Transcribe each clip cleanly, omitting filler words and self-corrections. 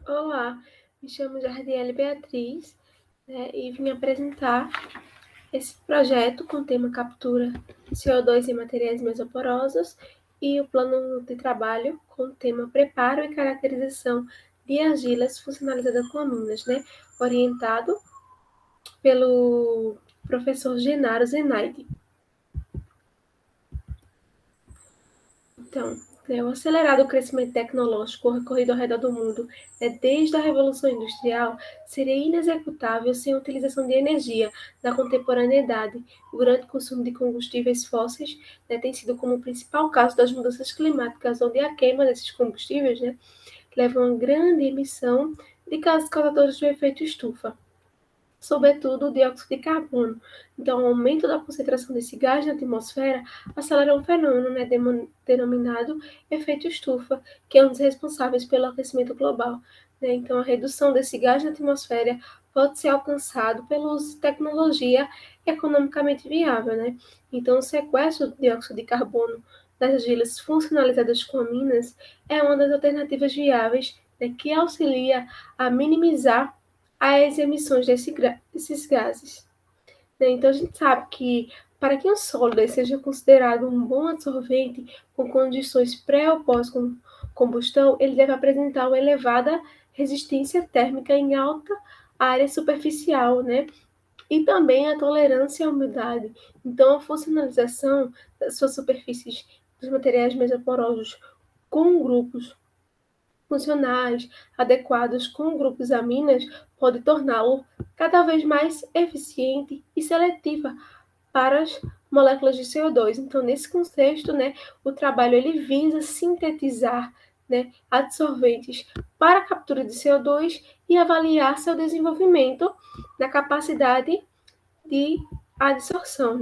Olá, me chamo Jardiele Beatriz, né, e vim apresentar esse projeto com o tema Captura CO2 em materiais mesoporosos e o plano de trabalho com o tema Preparo e Caracterização de argilas funcionalizadas com aminas, né, orientado pelo professor Genaro Zenaide. Então, o acelerado crescimento tecnológico ocorrido ao redor do mundo, desde a Revolução Industrial, seria inexecutável sem a utilização de energia na contemporaneidade. O grande consumo de combustíveis fósseis tem sido como o principal caso das mudanças climáticas, onde a queima desses combustíveis leva a uma grande emissão de gases causadores do efeito estufa, sobretudo o dióxido de carbono. Então, o aumento da concentração desse gás na atmosfera acelera um fenômeno denominado efeito estufa, que é um dos responsáveis pelo aquecimento global. Então, a redução desse gás na atmosfera pode ser alcançado pelo uso de tecnologia economicamente viável. Então, o sequestro do dióxido de carbono das argilas funcionalizadas com aminas é uma das alternativas viáveis que auxilia a minimizar as emissões desses gases. Então, a gente sabe que para que um sólido seja considerado um bom absorvente com condições pré ou pós-combustão, ele deve apresentar uma elevada resistência térmica em alta área superficial, e também a tolerância à umidade. Então, a funcionalização das suas superfícies dos materiais mesoporosos com grupos funcionais adequados com grupos aminas pode torná-lo cada vez mais eficiente e seletiva para as moléculas de CO2. Então, nesse contexto, o trabalho ele visa sintetizar adsorventes para a captura de CO2 e avaliar seu desenvolvimento na capacidade de adsorção.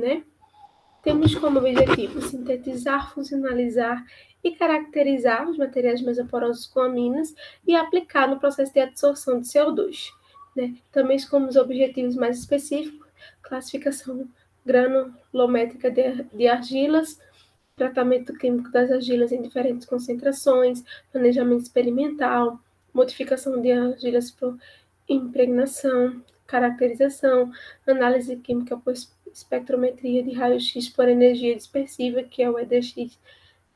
Temos como objetivo sintetizar, funcionalizar e caracterizar os materiais mesoporosos com aminas e aplicar no processo de adsorção de CO2. Também como os objetivos mais específicos, classificação granulométrica de argilas, tratamento químico das argilas em diferentes concentrações, planejamento experimental, modificação de argilas por impregnação, caracterização, análise química por espectrometria de raio-x por energia dispersiva, que é o EDX,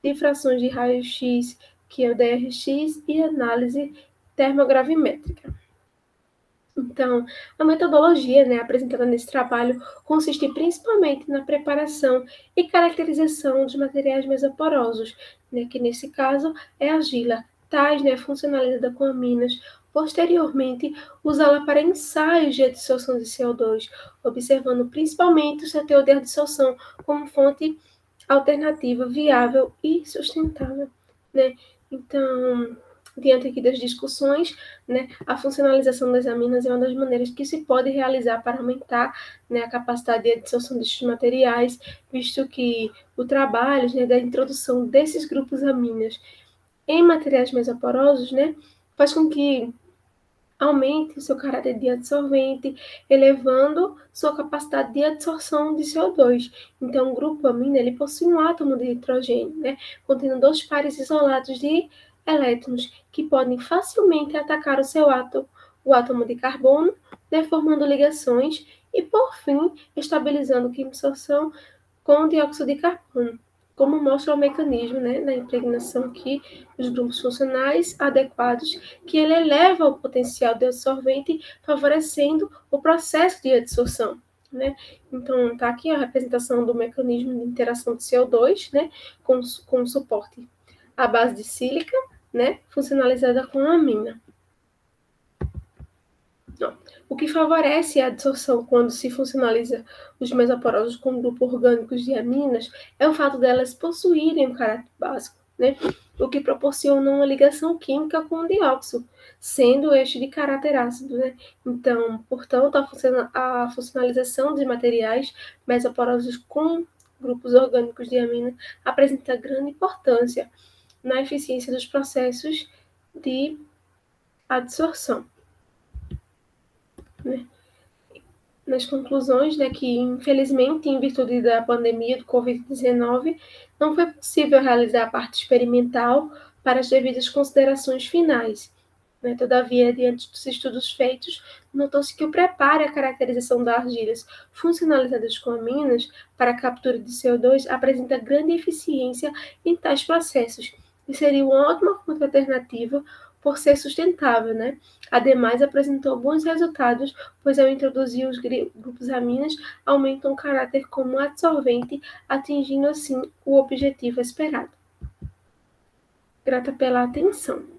difrações de raio-x, que é o DRX, e análise termogravimétrica. Então, a metodologia apresentada nesse trabalho consiste principalmente na preparação e caracterização dos materiais mesoporosos, que nesse caso é a argila, tais funcionalizada com aminas. Posteriormente, usá-la para ensaios de adsorção de CO2, observando principalmente o seu teor de adsorção como fonte alternativa viável e sustentável. Então, diante aqui das discussões, a funcionalização das aminas é uma das maneiras que se pode realizar para aumentar a capacidade de adsorção destes materiais, visto que o trabalho da introdução desses grupos aminas em materiais mesoporosos faz com que aumente o seu caráter de adsorvente, elevando sua capacidade de adsorção de CO2. Então, o grupo amina ele possui um átomo de hidrogênio, contendo dois pares isolados de elétrons, que podem facilmente atacar o átomo de carbono, formando ligações e, por fim, estabilizando a absorção com o dióxido de carbono, como mostra o mecanismo na impregnação aqui dos grupos funcionais adequados, que ele eleva o potencial de absorvente, favorecendo o processo de adsorção. Então, está aqui a representação do mecanismo de interação de CO2 com suporte à base de sílica, funcionalizada com amina. O que favorece a adsorção quando se funcionaliza os mesoporosos com grupos orgânicos de aminas é o fato delas possuírem um caráter básico, o que proporciona uma ligação química com o dióxido, sendo este de caráter ácido. Então, portanto, a funcionalização de materiais mesoporosos com grupos orgânicos de amina apresenta grande importância na eficiência dos processos de adsorção. Nas conclusões, que infelizmente, em virtude da pandemia do Covid-19, não foi possível realizar a parte experimental para as devidas considerações finais. né? Todavia, diante dos estudos feitos, notou-se que o preparo e a caracterização das argilhas funcionalizadas com aminas para a captura de CO2 apresenta grande eficiência em tais processos e seria uma ótima fonte alternativa por ser sustentável, né? Ademais, apresentou bons resultados, pois ao introduzir os grupos aminas, aumentam o caráter como adsorvente, atingindo assim o objetivo esperado. Grata pela atenção.